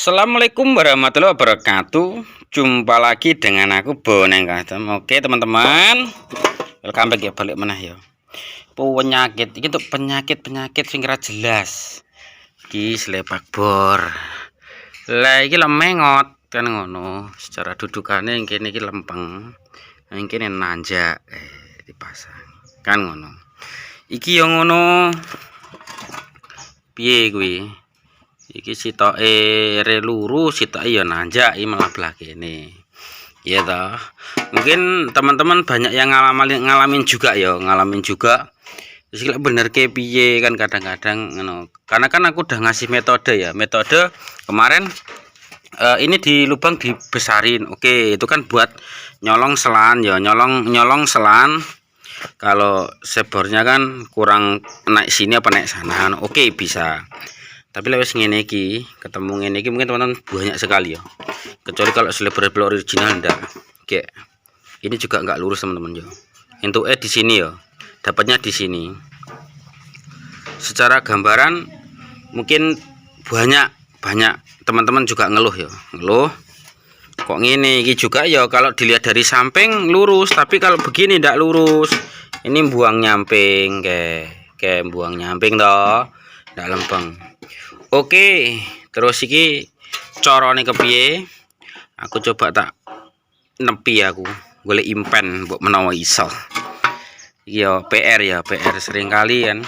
Assalamualaikum warahmatullahi wabarakatuh. Jumpa lagi dengan aku Boneng Custom. Oke teman-teman, welcome back ya, balik mana ya. Penyakit itu penyakit sing ora jelas. Iki selepak bor. Lah iki lemengot kan ngono. Secara dudukane yang kene iki lempeng. Yang kene nanjak dipasang. Kan ngono. Iki yang ngono. Piye kuwi? Iki sitoke re lurus, sitoke ya nanjak iki malah belah kene. Iya toh. Mungkin teman-teman banyak yang ngalamin juga ya, Terus lek bener ke piye kan kadang-kadang ngono. Karena kan aku udah ngasih metode ya. Metode kemarin ini di lubang dibesarin. Oke, itu kan buat nyolong selan ya, nyolong selan. Kalau sebornya kan kurang naik sini apa naik sana. Oke, bisa. Tapi lewat ngene iki, ketemu ngene iki mungkin teman-teman banyak sekali ya. Kecuali kalau selebar original ndak. Kayak ini juga nggak lurus teman-teman ya. Untuk di sini ya. Dapatnya di sini. Secara gambaran mungkin banyak teman-teman juga ngeluh ya. Ngeluh kok ngene iki juga ya, kalau dilihat dari samping lurus, tapi kalau begini ndak lurus. Ini buang nyamping kayak buang nyamping toh. Ndak lempeng. Oke, terus iki carane kepiye? Aku coba tak nepi aku, golek impen mbok menawa iso. Iya, PR sering kali kan.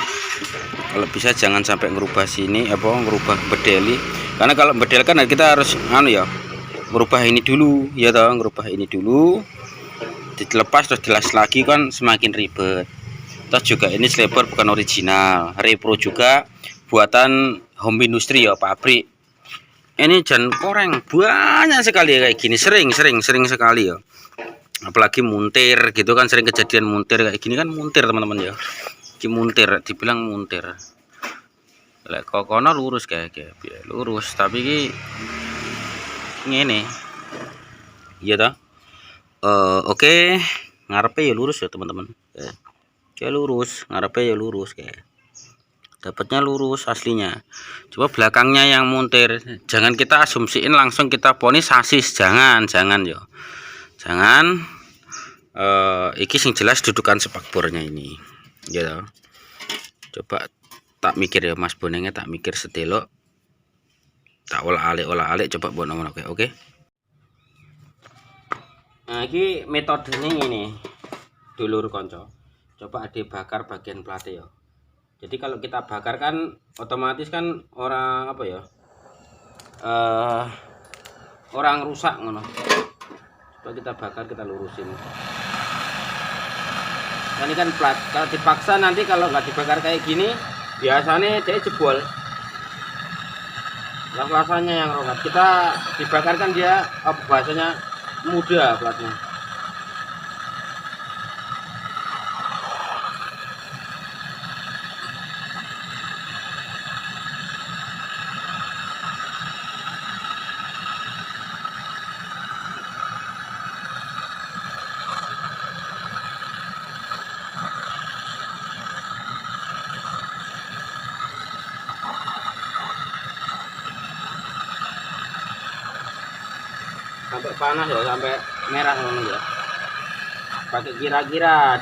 Kalau bisa jangan sampai ngerubah sini ngerubah bedeli. Karena kalau bedel kan kita harus ngerubah ini dulu, ya toh, ngerubah ini dulu. Dilepas terus dilas lagi kan semakin ribet. Terus juga ini sleeper bukan original, repro juga buatan home industry ya, pabrik. Ini jan koreng banyak sekali kayak gini, sering sekali ya. Apalagi muntir gitu kan, sering kejadian muntir kayak gini kan, muntir teman-teman ya. Ini muntir, dibilang muntir. Lek kokono lurus kayak lurus, tapi ini ngene. Iya toh? Oke, ngarepe ya lurus ya teman-teman. Kayak lurus, ngarepe ya lurus kayak. Dapatnya lurus aslinya. Coba belakangnya yang muntir. Jangan kita asumsiin langsung kita ponis sasis, jangan yo. Jangan. Iki sing jelas dudukan spakbornya ini. Ya. Coba tak mikir ya Mas Bonengnya, tak mikir sedelok. Tak olah-alik coba buat nomor oke. Nah, iki metodenya ini. Dulur konco. Coba dibakar bagian plate ya. Jadi kalau kita bakar kan otomatis kan orang orang rusak ngono. Coba kita bakar, kita lurusin. Nah, ini kan plat. Kalau dipaksa nanti kalau nggak dibakar kayak gini, biasanya dia jebol. Rasanya yang rongat. Kita dibakar kan dia bahasanya muda platnya. Sampai panas ya, sampai merah teman ya. Pakai dikira-kira.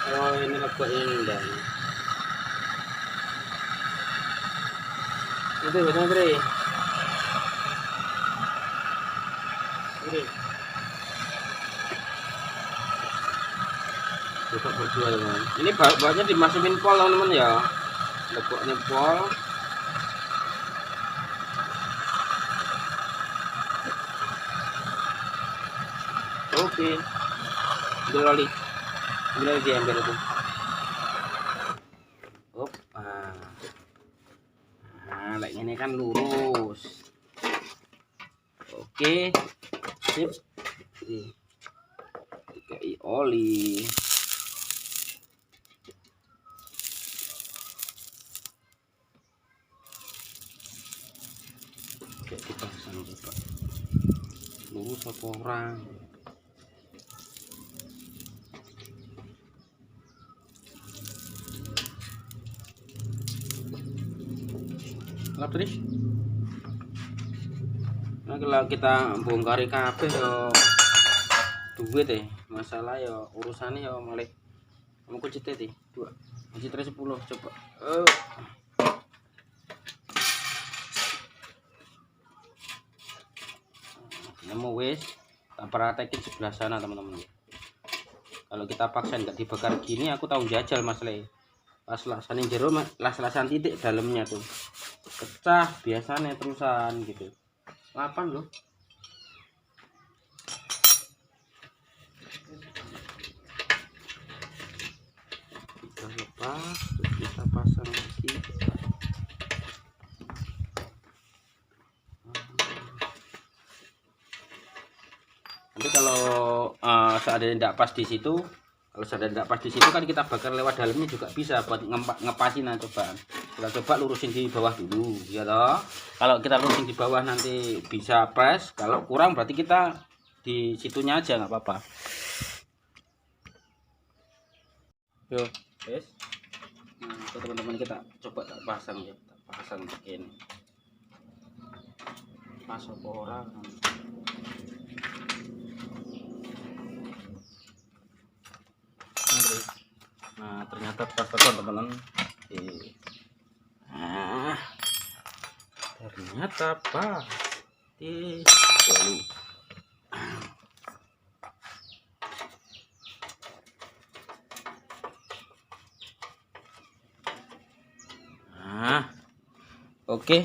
Oh, ini lebih indah. Itu betul Bre. Coba berdua teman. Ini bahannya dimasukin pol teman-teman ya. Lekuknya pol. Oke. Diloli diambil itu. Nah, like ini kan lurus. Oke. Sip. Dikai oli. Oke, dipasang coba. Lurus apa orang? terus. Nah, kalau kita bongkari kabeh yo duit masalah yo urusannya yo malah kamu kunci tadi 2 kunci 10 coba. Nemu wis tak praktekin sebelah sana teman-teman. Kalau kita paksa nggak dibakar gini aku tahu jajal masalah pas lasanin jero las-lasan titik dalamnya tuh pecah biasanya terusan gitu. 8 loh. Kita lepas terus kita pasang lagi. Nanti kalau seandainya tidak pas di situ, kalau seandainya tidak pas di situ kan kita bakar lewat dalamnya juga bisa buat ngepasin. Nah, kita coba lurusin di bawah dulu ya toh. Kalau kita lurusin di bawah nanti bisa press, kalau kurang berarti kita di situnya aja nggak apa-apa. Yo yes. Nah teman-teman kita coba tak pasang ya, tak pasang begini pas orang. Nah ternyata pas teman-teman. Nah ternyata pas dulu. Nah oke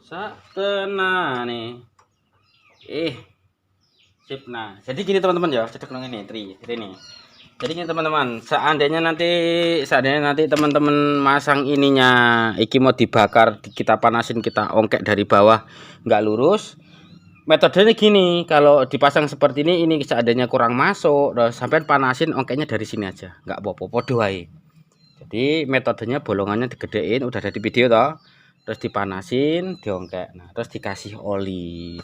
satena nih sip. Nah jadi gini teman-teman ya, cedek nang ini ini. Jadi gini teman-teman, seandainya nanti teman-teman masang ininya iki mau dibakar, kita panasin, kita ongkek dari bawah nggak lurus, metodenya gini. Kalau dipasang seperti ini seandainya kurang masuk, sampai panasin ongkeknya dari sini aja, nggak apa-apa, podo wae. Jadi metodenya bolongannya digedein, udah ada di video toh, terus dipanasin, diongkek. Nah terus dikasih oli,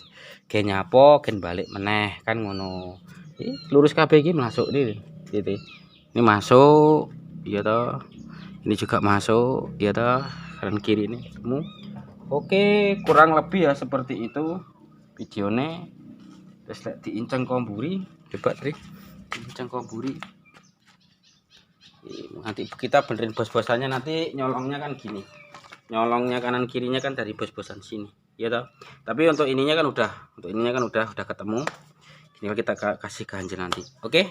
gen nyapo gen balik meneh kan ngono. Lurus kabeh iki masuk nih gitu. Ini masuk ya toh, ini juga masuk ya toh, kanan kiri ini ketemu. Oke kurang lebih ya seperti itu videonya. Terus diinceng komburi, coba tadi diinceng komburi. Nanti kita benerin bos-bosannya, nanti nyolongnya kan gini, nyolongnya kanan kirinya kan dari bos-bosan sini ya toh. Tapi untuk ininya kan udah ketemu. Ini kita kasih ganjel nanti. Oke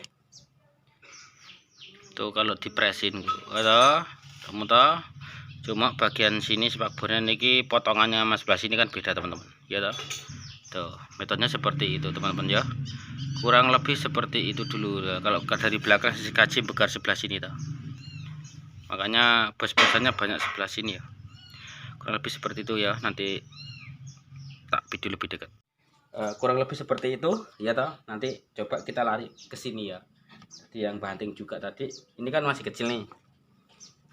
tuh kalau dipresin atau kamu toh, cuma bagian sini spakbornya niki potongannya mas sebelah sini kan beda teman-teman ya toh. Tuh metodenya seperti itu teman-teman ya, kurang lebih seperti itu dulu ya. Kalau dari belakang sisi kaji bekar sebelah sini toh, makanya bos-bosannya banyak sebelah sini ya, kurang lebih seperti itu ya. Nanti tak video lebih dekat. Kurang lebih seperti itu ya toh. Nanti coba kita lari ke sini ya. Jadi yang banting juga tadi ini kan masih kecil nih,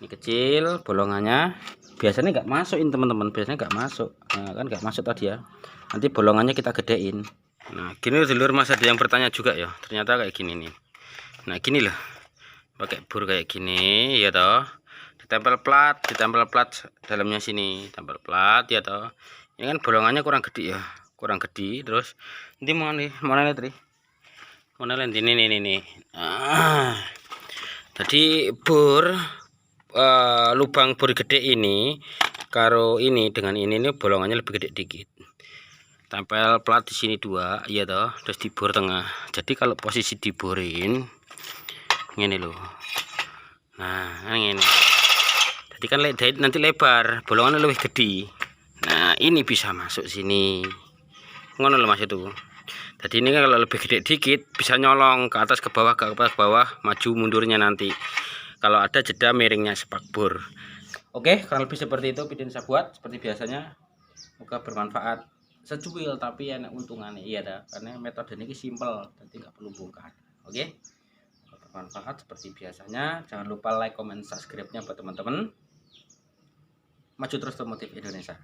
ini kecil bolongannya, biasanya nggak masukin teman-teman, biasanya nggak masuk. Nah, kan nggak masuk tadi ya, nanti bolongannya kita gedein. Nah gini dulur, mas ada yang bertanya juga ya, ternyata kayak gini nih. Nah gini loh, pakai bor kayak gini ya toh, ditempel plat dalamnya sini, tempel plat ya toh. Ini kan bolongannya kurang gede ya, kurang gede. Terus nanti mana nih tri, mana ini nih. Jadi bor lubang bor gede ini karo ini dengan ini bolongannya lebih gede dikit. Tempel plat di sini 2 ya toh, terus dibor tengah. Jadi kalau posisi diborin ini loh, nah ini jadi kan nanti lebar, bolongannya lebih gede. Nah ini bisa masuk sini ngono loh mas itu. Jadi ini kalau lebih gede dikit bisa nyolong ke atas ke bawah, ke atas ke bawah, maju mundurnya nanti kalau ada jeda miringnya spakbor. Oke kurang lebih seperti itu video saya buat seperti biasanya, semoga bermanfaat. Secuil tapi enak untungannya iya dah, karena metode ini simple jadi nggak perlu bongkar. Oke bermanfaat seperti biasanya. Jangan lupa like, comment, subscribe nya buat teman-teman. Maju terus otomotif Indonesia.